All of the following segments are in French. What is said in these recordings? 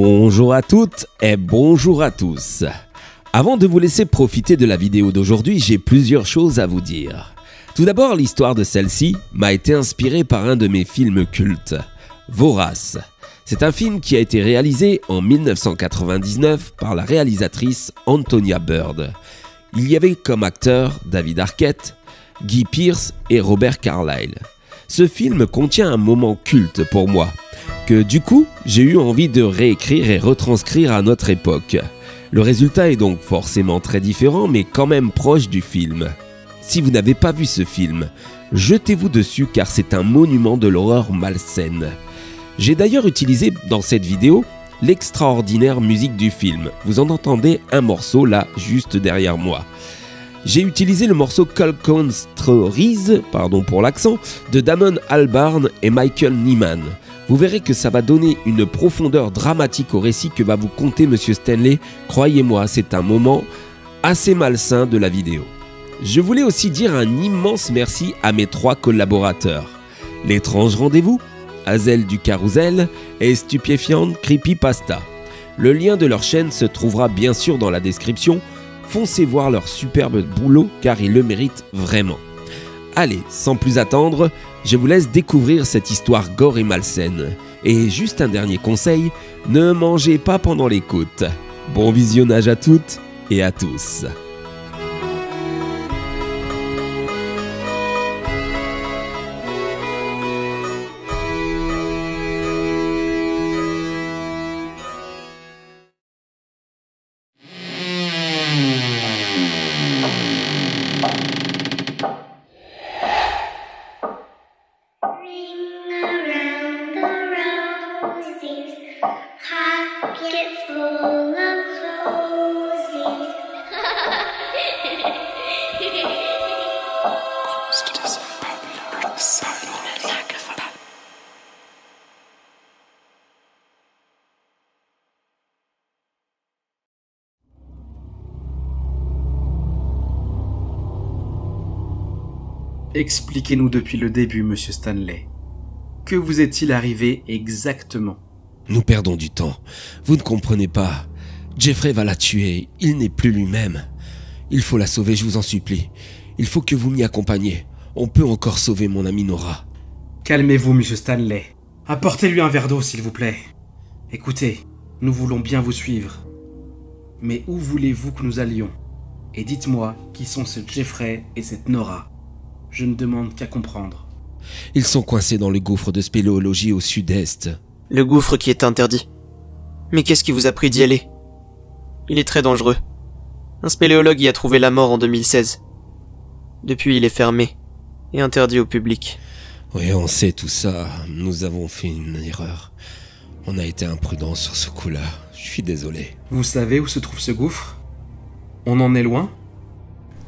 Bonjour à toutes et bonjour à tous. Avant de vous laisser profiter de la vidéo d'aujourd'hui, j'ai plusieurs choses à vous dire. Tout d'abord, l'histoire de celle-ci m'a été inspirée par un de mes films cultes, Vorace. C'est un film qui a été réalisé en 1999 par la réalisatrice Antonia Bird. Il y avait comme acteurs David Arquette, Guy Pearce et Robert Carlyle. Ce film contient un moment culte pour moi, que du coup, j'ai eu envie de réécrire et retranscrire à notre époque. Le résultat est donc forcément très différent, mais quand même proche du film. Si vous n'avez pas vu ce film, jetez-vous dessus car c'est un monument de l'horreur malsaine. J'ai d'ailleurs utilisé dans cette vidéo l'extraordinaire musique du film. Vous en entendez un morceau là, juste derrière moi. J'ai utilisé le morceau Colquhoun Stories, pardon pour l'accent, de Damon Albarn et Michael Nyman. Vous verrez que ça va donner une profondeur dramatique au récit que va vous conter Monsieur Stanley. Croyez-moi, c'est un moment assez malsain de la vidéo. Je voulais aussi dire un immense merci à mes 3 collaborateurs. L'étrange rendez-vous, Hazel du Carousel et Stupéfiante Creepypasta. Le lien de leur chaîne se trouvera bien sûr dans la description. Foncez voir leur superbe boulot car ils le méritent vraiment. Allez, sans plus attendre, je vous laisse découvrir cette histoire gore et malsaine. Et juste un dernier conseil, ne mangez pas pendant l'écoute. Bon visionnage à toutes et à tous. Expliquez-nous depuis le début, Monsieur Stanley. Que vous est-il arrivé exactement? Nous perdons du temps. Vous ne comprenez pas. Jeffrey va la tuer. Il n'est plus lui-même. Il faut la sauver, je vous en supplie. Il faut que vous m'y accompagniez. On peut encore sauver mon amie Nora. Calmez-vous, Monsieur Stanley. Apportez-lui un verre d'eau, s'il vous plaît. Écoutez, nous voulons bien vous suivre. Mais où voulez-vous que nous allions? Et dites-moi qui sont ce Jeffrey et cette Nora. Je ne demande qu'à comprendre. Ils sont coincés dans le gouffre de spéléologie au sud-est. Le gouffre qui est interdit. Mais qu'est-ce qui vous a pris d'y aller? Il est très dangereux. Un spéléologue y a trouvé la mort en 2016. Depuis, il est fermé et interdit au public. Oui, on sait tout ça. Nous avons fait une erreur. On a été imprudents sur ce coup-là. Je suis désolé. Vous savez où se trouve ce gouffre? On en est loin?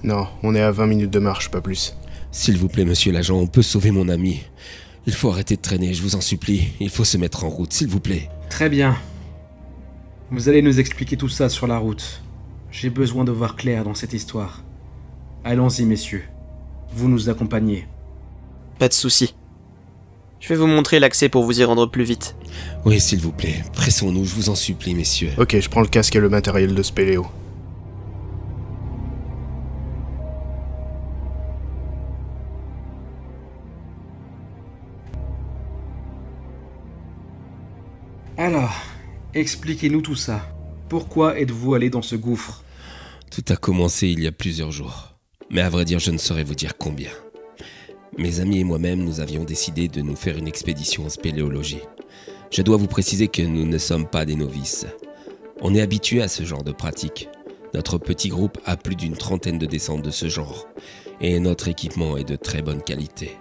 Non, on est à 20 minutes de marche, pas plus. S'il vous plaît, monsieur l'agent, on peut sauver mon ami. Il faut arrêter de traîner, je vous en supplie. Il faut se mettre en route, s'il vous plaît. Très bien. Vous allez nous expliquer tout ça sur la route. J'ai besoin de voir clair dans cette histoire. Allons-y, messieurs. Vous nous accompagnez. Pas de souci. Je vais vous montrer l'accès pour vous y rendre plus vite. Oui, s'il vous plaît. Pressons-nous, je vous en supplie, messieurs. Ok, je prends le casque et le matériel de spéléo. Alors, expliquez-nous tout ça. Pourquoi êtes-vous allé dans ce gouffre? Tout a commencé il y a plusieurs jours. Mais à vrai dire, je ne saurais vous dire combien. Mes amis et moi-même, nous avions décidé de nous faire une expédition en spéléologie. Je dois vous préciser que nous ne sommes pas des novices. On est habitué à ce genre de pratique. Notre petit groupe a plus d'une trentaine de descentes de ce genre. Et notre équipement est de très bonne qualité.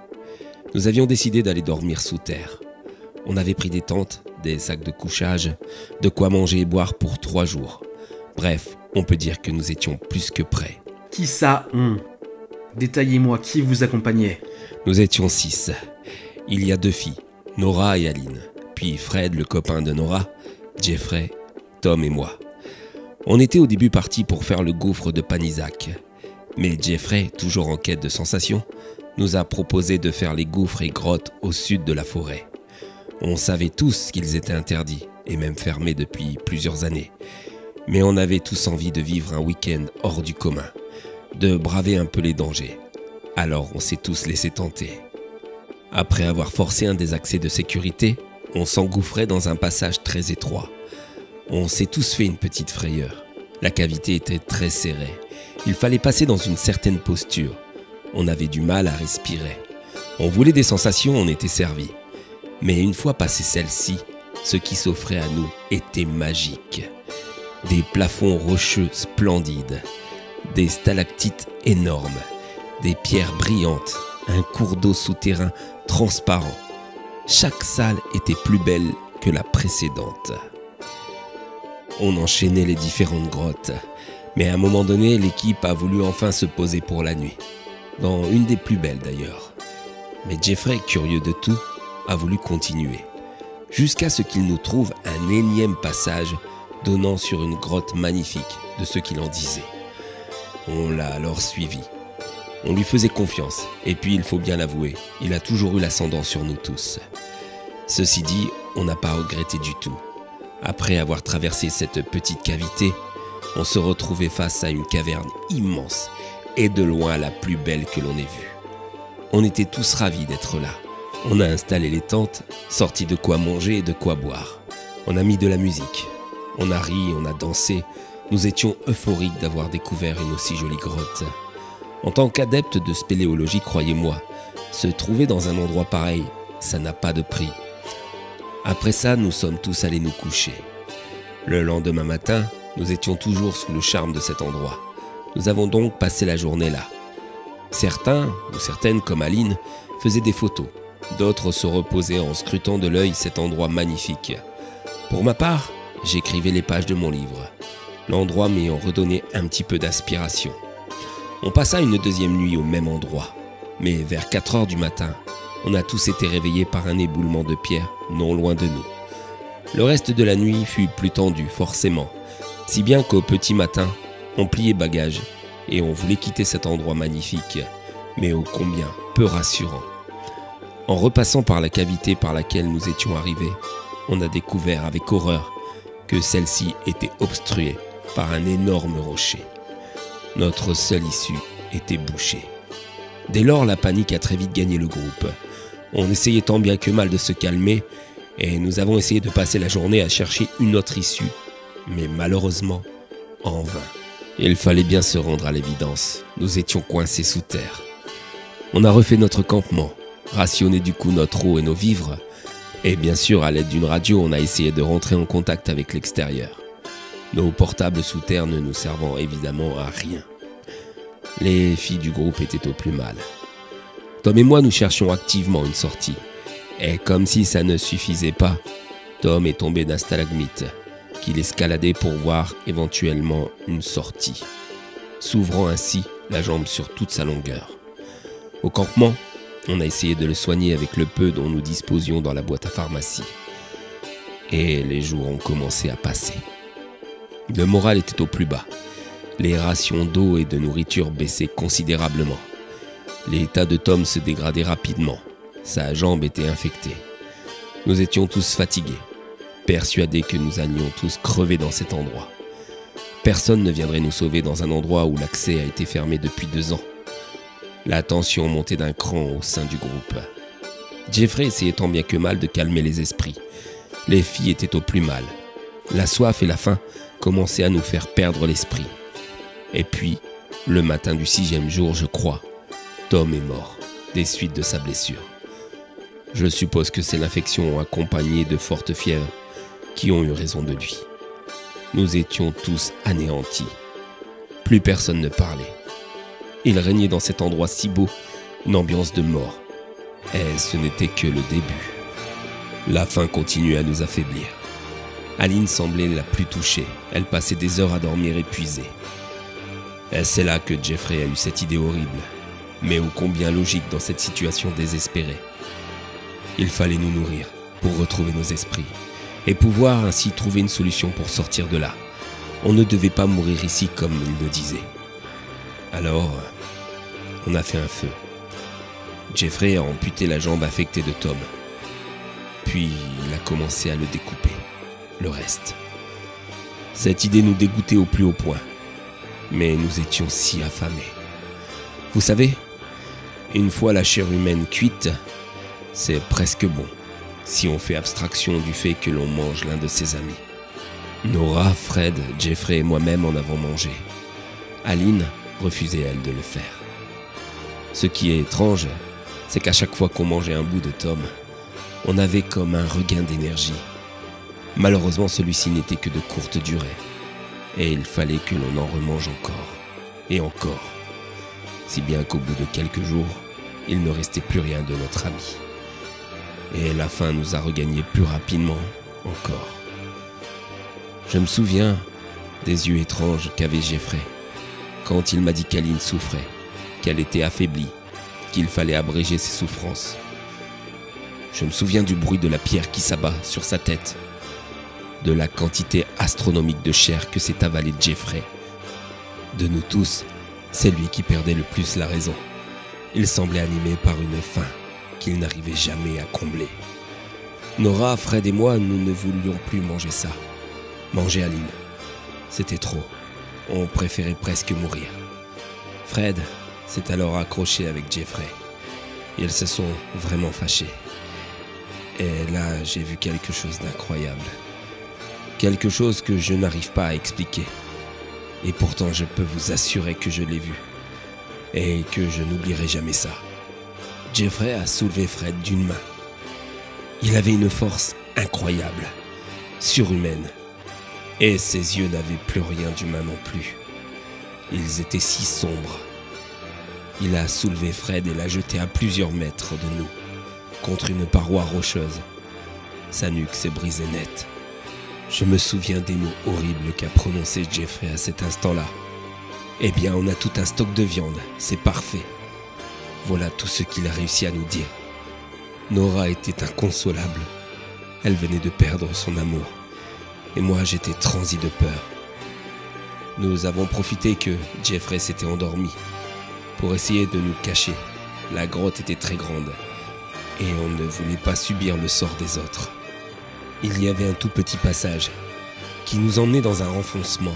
Nous avions décidé d'aller dormir sous terre. On avait pris des tentes, des sacs de couchage, de quoi manger et boire pour 3 jours. Bref, on peut dire que nous étions plus que prêts. Qui ça, on? Détaillez-moi qui vous accompagnait. Nous étions 6. Il y a 2 filles, Nora et Aline. Puis Fred, le copain de Nora, Jeffrey, Tom et moi. On était au début partis pour faire le gouffre de Panisac. Mais Jeffrey, toujours en quête de sensations, nous a proposé de faire les gouffres et grottes au sud de la forêt. On savait tous qu'ils étaient interdits et même fermé depuis plusieurs années. Mais on avait tous envie de vivre un week-end hors du commun, de braver un peu les dangers. Alors on s'est tous laissés tenter. Après avoir forcé un des accès de sécurité, on s'engouffrait dans un passage très étroit. On s'est tous fait une petite frayeur. La cavité était très serrée. Il fallait passer dans une certaine posture. On avait du mal à respirer. On voulait des sensations, on était servi. Mais une fois passé celle-ci, ce qui s'offrait à nous était magique. Des plafonds rocheux splendides, des stalactites énormes, des pierres brillantes, un cours d'eau souterrain transparent. Chaque salle était plus belle que la précédente. On enchaînait les différentes grottes, mais à un moment donné, l'équipe a voulu enfin se poser pour la nuit, dans une des plus belles d'ailleurs. Mais Jeffrey, curieux de tout, a voulu continuer, jusqu'à ce qu'il nous trouve un énième passage donnant sur une grotte magnifique, de ce qu'il en disait. On l'a alors suivi. On lui faisait confiance, et puis il faut bien l'avouer, il a toujours eu l'ascendant sur nous tous. Ceci dit, on n'a pas regretté du tout. Après avoir traversé cette petite cavité, on se retrouvait face à une caverne immense, et de loin la plus belle que l'on ait vue. On était tous ravis d'être là. On a installé les tentes, sorti de quoi manger et de quoi boire. On a mis de la musique. On a ri, on a dansé. Nous étions euphoriques d'avoir découvert une aussi jolie grotte. En tant qu'adepte de spéléologie, croyez-moi, se trouver dans un endroit pareil, ça n'a pas de prix. Après ça, nous sommes tous allés nous coucher. Le lendemain matin, nous étions toujours sous le charme de cet endroit. Nous avons donc passé la journée là. Certains, ou certaines comme Aline, faisaient des photos. D'autres se reposaient en scrutant de l'œil cet endroit magnifique. Pour ma part, j'écrivais les pages de mon livre, l'endroit m'ayant redonné un petit peu d'inspiration. On passa une deuxième nuit au même endroit, mais vers 4 heures du matin, on a tous été réveillés par un éboulement de pierre non loin de nous. Le reste de la nuit fut plus tendu, forcément, si bien qu'au petit matin, on pliait bagages et on voulait quitter cet endroit magnifique, mais ô combien peu rassurant. En repassant par la cavité par laquelle nous étions arrivés, on a découvert avec horreur que celle-ci était obstruée par un énorme rocher. Notre seule issue était bouchée. Dès lors, la panique a très vite gagné le groupe. On essayait tant bien que mal de se calmer et nous avons essayé de passer la journée à chercher une autre issue, mais malheureusement, en vain. Il fallait bien se rendre à l'évidence, nous étions coincés sous terre. On a refait notre campement, rationné du coup notre eau et nos vivres, et bien sûr à l'aide d'une radio on a essayé de rentrer en contact avec l'extérieur. Nos portables sous terre ne nous servant évidemment à rien. Les filles du groupe étaient au plus mal. Tom et moi nous cherchions activement une sortie, et comme si ça ne suffisait pas, Tom est tombé d'un stalagmite qu'il escaladait pour voir éventuellement une sortie, s'ouvrant ainsi la jambe sur toute sa longueur. Au campement, on a essayé de le soigner avec le peu dont nous disposions dans la boîte à pharmacie. Et les jours ont commencé à passer. Le moral était au plus bas. Les rations d'eau et de nourriture baissaient considérablement. L'état de Tom se dégradait rapidement. Sa jambe était infectée. Nous étions tous fatigués, persuadés que nous allions tous crever dans cet endroit. Personne ne viendrait nous sauver dans un endroit où l'accès a été fermé depuis 2 ans. La tension montait d'un cran au sein du groupe. Jeffrey essayait tant bien que mal de calmer les esprits. Les filles étaient au plus mal. La soif et la faim commençaient à nous faire perdre l'esprit. Et puis, le matin du 6e jour, je crois, Tom est mort des suites de sa blessure. Je suppose que c'est l'infection accompagnée de fortes fièvres qui ont eu raison de lui. Nous étions tous anéantis. Plus personne ne parlait. Il régnait dans cet endroit si beau une ambiance de mort. Et ce n'était que le début. La faim continuait à nous affaiblir. Aline semblait la plus touchée. Elle passait des heures à dormir épuisée. Et c'est là que Jeffrey a eu cette idée horrible, mais ô combien logique dans cette situation désespérée. Il fallait nous nourrir pour retrouver nos esprits et pouvoir ainsi trouver une solution pour sortir de là. On ne devait pas mourir ici comme il le disait. Alors, on a fait un feu. Jeffrey a amputé la jambe affectée de Tom. Puis, il a commencé à le découper. le reste. Cette idée nous dégoûtait au plus haut point, mais nous étions si affamés. Vous savez, une fois la chair humaine cuite, c'est presque bon, si on fait abstraction du fait que l'on mange l'un de ses amis. Nora, Fred, Jeffrey et moi-même en avons mangé. Aline refusait, elle, de le faire. Ce qui est étrange, c'est qu'à chaque fois qu'on mangeait un bout de Tom, on avait comme un regain d'énergie. Malheureusement, celui-ci n'était que de courte durée, et il fallait que l'on en remange encore, et encore, si bien qu'au bout de quelques jours, il ne restait plus rien de notre ami. Et la faim nous a regagnés plus rapidement encore. Je me souviens des yeux étranges qu'avait Jeffrey quand il m'a dit qu'Aline souffrait, qu'elle était affaiblie, qu'il fallait abréger ses souffrances. Je me souviens du bruit de la pierre qui s'abat sur sa tête, de la quantité astronomique de chair que s'est avalée Jeffrey. De nous tous, c'est lui qui perdait le plus la raison. Il semblait animé par une faim qu'il n'arrivait jamais à combler. Nora, Fred et moi, nous ne voulions plus manger ça. Manger Aline, c'était trop. On préférait presque mourir. Fred s'est alors accroché avec Jeffrey. Ils se sont vraiment fâchés. Et là, j'ai vu quelque chose d'incroyable. Quelque chose que je n'arrive pas à expliquer. Et pourtant, je peux vous assurer que je l'ai vu. Et que je n'oublierai jamais ça. Jeffrey a soulevé Fred d'une main. Il avait une force incroyable, surhumaine. Et ses yeux n'avaient plus rien d'humain non plus. Ils étaient si sombres. Il a soulevé Fred et l'a jeté à plusieurs mètres de nous, contre une paroi rocheuse. Sa nuque s'est brisée net. Je me souviens des mots horribles qu'a prononcé Jeffrey à cet instant-là. Eh bien, on a tout un stock de viande, c'est parfait. Voilà tout ce qu'il a réussi à nous dire. Nora était inconsolable. Elle venait de perdre son amour. Et moi, j'étais transi de peur. Nous avons profité que Jeffrey s'était endormi pour essayer de nous cacher. La grotte était très grande et on ne voulait pas subir le sort des autres. Il y avait un tout petit passage qui nous emmenait dans un renfoncement.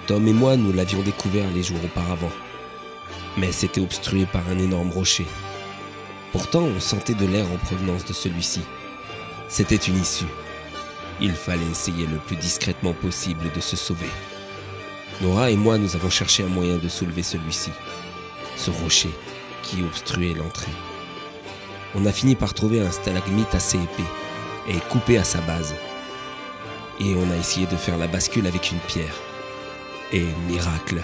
Tom et moi, nous l'avions découvert les jours auparavant. Mais c'était obstrué par un énorme rocher. Pourtant, on sentait de l'air en provenance de celui-ci. C'était une issue. Il fallait essayer le plus discrètement possible de se sauver. Nora et moi, nous avons cherché un moyen de soulever celui-ci, ce rocher qui obstruait l'entrée. On a fini par trouver un stalagmite assez épais et coupé à sa base. Et on a essayé de faire la bascule avec une pierre. Et miracle,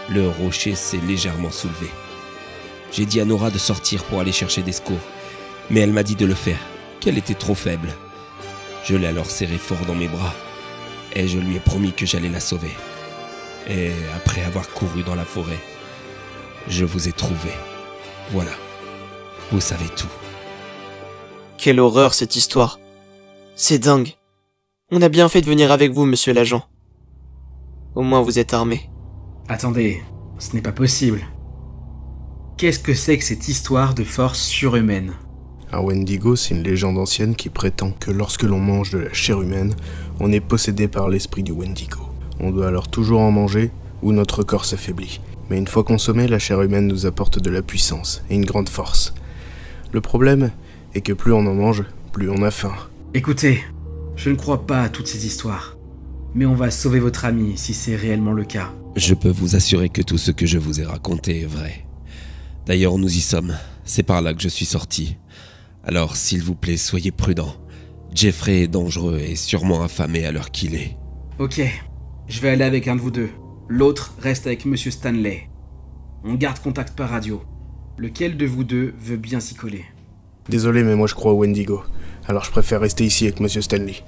le rocher s'est légèrement soulevé. J'ai dit à Nora de sortir pour aller chercher des secours, mais elle m'a dit de le faire, qu'elle était trop faible. Je l'ai alors serrée fort dans mes bras et je lui ai promis que j'allais la sauver. Et après avoir couru dans la forêt, je vous ai trouvé. Voilà, vous savez tout. Quelle horreur cette histoire. C'est dingue. On a bien fait de venir avec vous, monsieur l'agent. Au moins vous êtes armé. Attendez, ce n'est pas possible. Qu'est-ce que c'est que cette histoire de force surhumaine ? Un Wendigo, c'est une légende ancienne qui prétend que lorsque l'on mange de la chair humaine, on est possédé par l'esprit du Wendigo. On doit alors toujours en manger ou notre corps s'affaiblit. Mais une fois consommée, la chair humaine nous apporte de la puissance et une grande force. Le problème est que plus on en mange, plus on a faim. Écoutez, je ne crois pas à toutes ces histoires. Mais on va sauver votre ami si c'est réellement le cas. Je peux vous assurer que tout ce que je vous ai raconté est vrai. D'ailleurs, nous y sommes. C'est par là que je suis sorti. Alors, s'il vous plaît, soyez prudents. Jeffrey est dangereux et sûrement affamé à l'heure qu'il est. Ok, je vais aller avec un de vous deux. L'autre reste avec Monsieur Stanley. On garde contact par radio. Lequel de vous deux veut bien s'y coller ? Désolé, mais moi je crois au Wendigo. Alors je préfère rester ici avec Monsieur Stanley.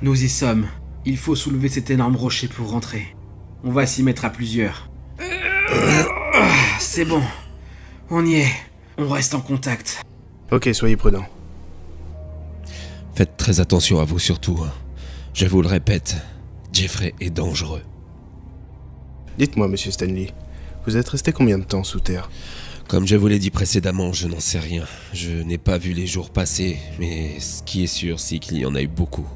Nous y sommes. Il faut soulever cet énorme rocher pour rentrer. On va s'y mettre à plusieurs. C'est bon. On y est. On reste en contact. Ok, soyez prudents. Faites très attention à vous surtout. Je vous le répète, Jeffrey est dangereux. Dites-moi, Monsieur Stanley, vous êtes resté combien de temps sous terre ? Comme je vous l'ai dit précédemment, je n'en sais rien. Je n'ai pas vu les jours passer, mais ce qui est sûr, c'est qu'il y en a eu beaucoup.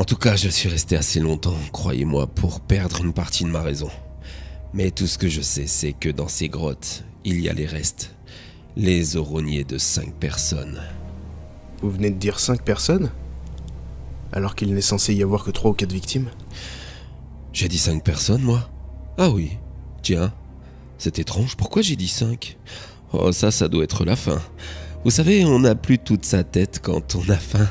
En tout cas, je suis resté assez longtemps, croyez-moi, pour perdre une partie de ma raison. Mais tout ce que je sais, c'est que dans ces grottes, il y a les restes. Les oroniers de 5 personnes. Vous venez de dire 5 personnes? Alors qu'il n'est censé y avoir que 3 ou 4 victimes? J'ai dit 5 personnes, moi? Ah oui, tiens, c'est étrange, pourquoi j'ai dit 5? Oh, ça doit être la fin. Vous savez, on n'a plus toute sa tête quand on a faim.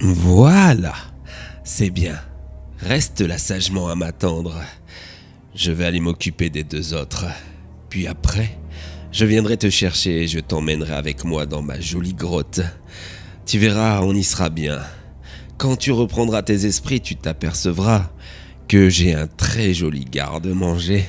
Voilà, c'est bien. Reste là sagement à m'attendre. Je vais aller m'occuper des 2 autres. Puis après, je viendrai te chercher et je t'emmènerai avec moi dans ma jolie grotte. Tu verras, on y sera bien. Quand tu reprendras tes esprits, tu t'apercevras que j'ai un très joli garde-manger.